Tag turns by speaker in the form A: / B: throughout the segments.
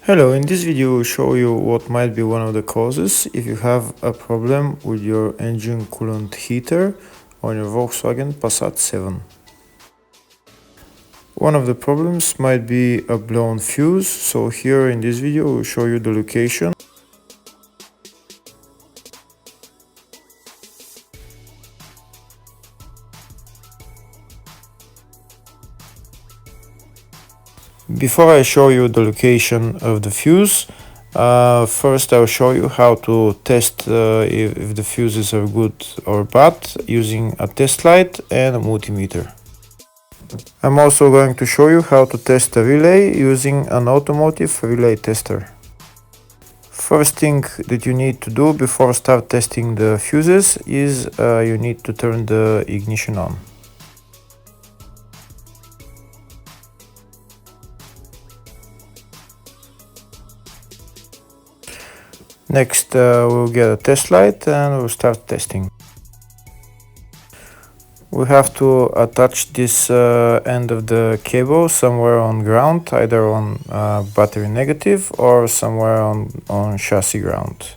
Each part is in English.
A: Hello, in this video we'll show you what might be one of the causes if you have a problem with your engine coolant heater on your Volkswagen Passat 7. One of the problems might be a blown fuse, so here in this video we'll show you the location. Before I show you the location of the fuse, first I'll show you how to test if the fuses are good or bad using a test light and a multimeter. I'm also going to show you how to test a relay using an automotive relay tester. First thing that you need to do before start testing the fuses is you need to turn the ignition on. Next we'll get a test light and we'll start testing. We have to attach this end of the cable somewhere on ground, either on battery negative or somewhere on chassis ground.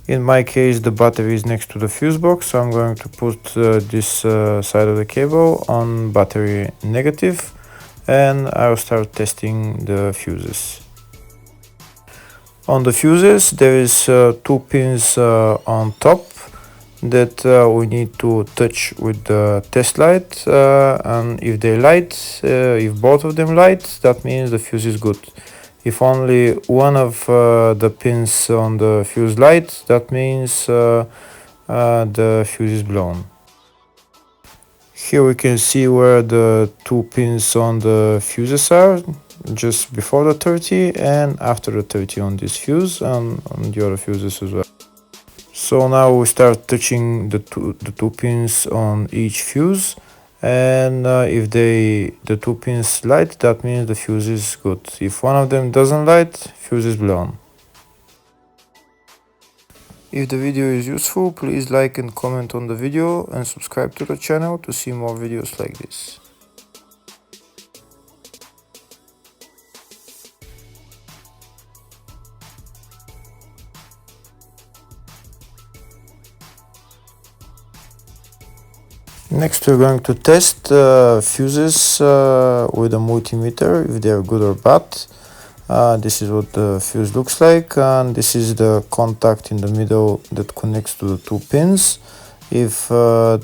A: In my case the battery is next to the fuse box, so I'm going to put this side of the cable on battery negative and I'll start testing the fuses. On the fuses there is two pins on top that we need to touch with the test light, and if they light, if both of them light, that means the fuse is good. If only one of the pins on the fuse light, that means the fuse is blown. Here we can see where the two pins on the fuses are, just before the 30 and after the 30 on this fuse and on the other fuses as well. So now we start touching the two pins on each fuse, and if the two pins light, that means the fuse is good. If one of them doesn't light, fuse is blown. If the video is useful, please like and comment on the video and subscribe to the channel to see more videos like this. Next we're going to test fuses with a multimeter, if they are good or bad. This is what the fuse looks like, and this is the contact in the middle that connects to the two pins. If the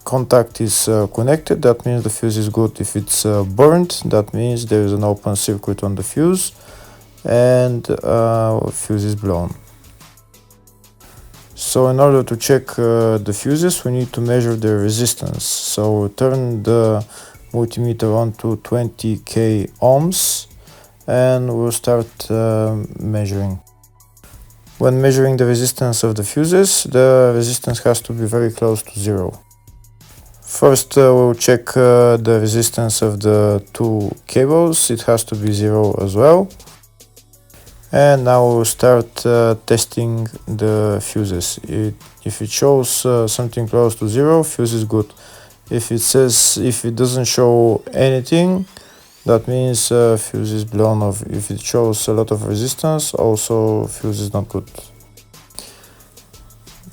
A: contact is connected, that means the fuse is good. If it's burnt, that means there is an open circuit on the fuse and fuse is blown. So in order to check the fuses, we need to measure their resistance. So turn the multimeter on to 20k ohms and we'll start measuring. When measuring the resistance of the fuses, the resistance has to be very close to zero. First we'll check the resistance of the two cables. It has to be zero as well. And now we'll start testing the fuses. If it shows something close to zero, fuse is good. If it doesn't show anything, that means fuse is blown off. If it shows a lot of resistance, also fuse is not good.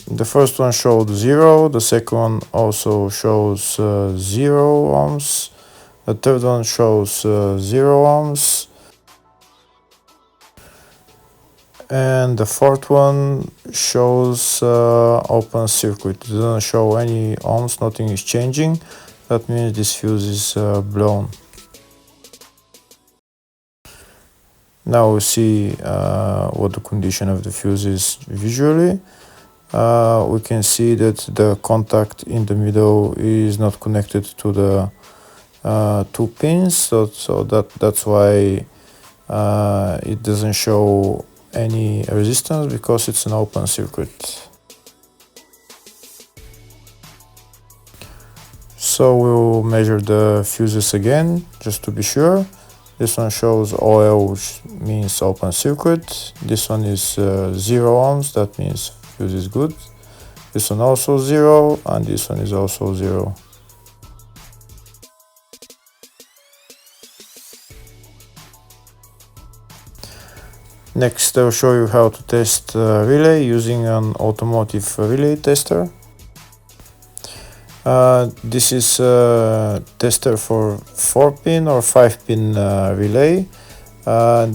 A: The first one showed 0, the second one also shows 0 ohms, the third one shows 0 ohms, and the fourth one shows open circuit. It doesn't show any ohms, nothing is changing. That means this fuse is blown. Now we see what the condition of the fuse is visually. We can see that the contact in the middle is not connected to the two pins, so that's why it doesn't show any resistance, because it's an open circuit. So we'll measure the fuses again just to be sure. This one shows OL, which means open circuit. This one is 0 ohms, that means fuse is good. This one also 0, and this one is also 0. Next, I'll show you how to test relay using an automotive relay tester. This is a tester for 4-pin or 5-pin relay.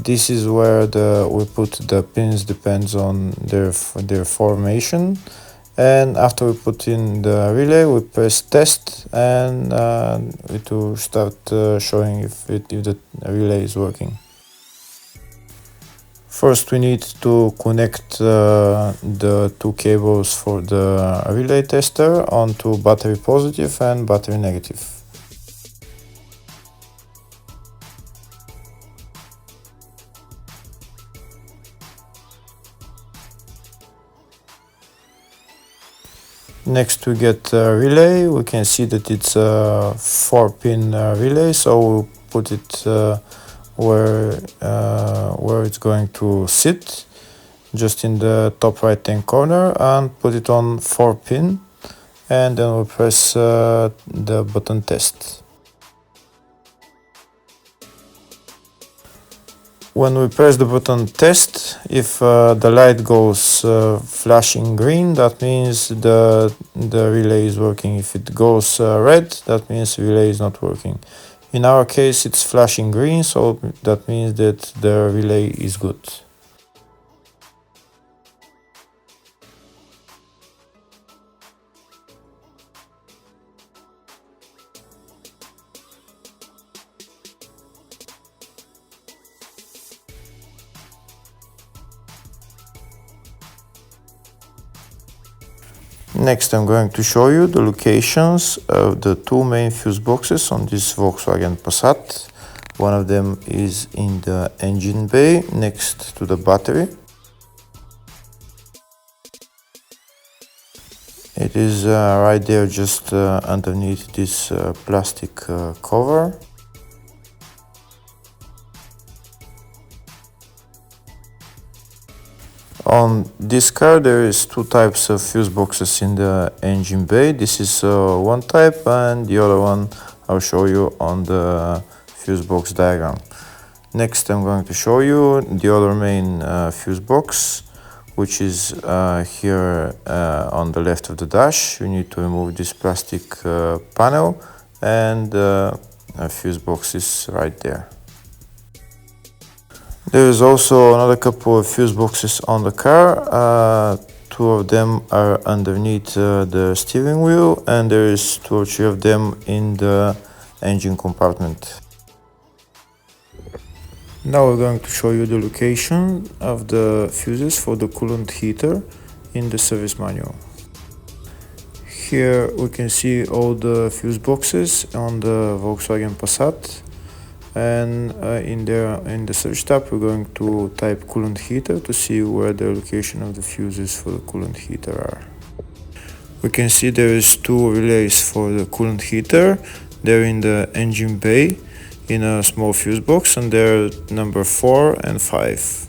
A: This is where we put the pins, depends on their formation. And after we put in the relay, we press test, and it will start showing if the relay is working. First, we need to connect the two cables for the relay tester onto battery positive and battery negative. Next, we get a relay. We can see that it's a 4-pin relay, so we'll put it where it's going to sit, just in the top right hand corner, and put it on 4-pin, and then we'll press the button test. When we press the button test, if the light goes flashing green, that means the relay is working. If it goes red, that means the relay is not working. In our case, it's flashing green, so that means that the relay is good. Next, I'm going to show you the locations of the two main fuse boxes on this Volkswagen Passat. One of them is in the engine bay next to the battery. It is right there, just underneath this plastic cover. On this car there is two types of fuse boxes in the engine bay. This is one type, and the other one I'll show you on the fuse box diagram. Next, I'm going to show you the other main fuse box, which is here on the left of the dash. You need to remove this plastic panel, and the fuse box is right there. There is also another couple of fuse boxes on the car. Two of them are underneath the steering wheel, and there is 2 or 3 of them in the engine compartment. Now we're going to show you the location of the fuses for the coolant heater in the service manual. Here we can see all the fuse boxes on the Volkswagen Passat. And in the search tab, we're going to type coolant heater to see where the location of the fuses for the coolant heater are. We can see there is 2 relays for the coolant heater. They're in the engine bay in a small fuse box, and they're number 4 and 5.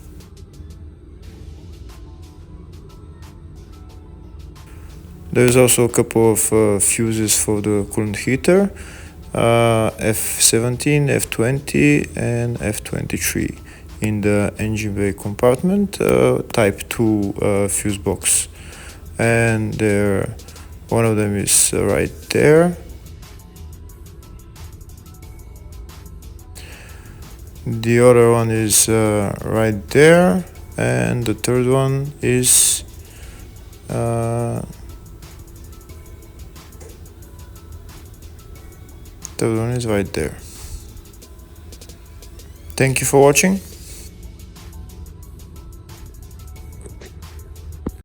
A: There's also a couple of fuses for the coolant heater. F17, F20 and F23 in the engine bay compartment, type 2 fuse box, and one of them is right there. The other one is right there, and the third one is right there. Thank you for watching.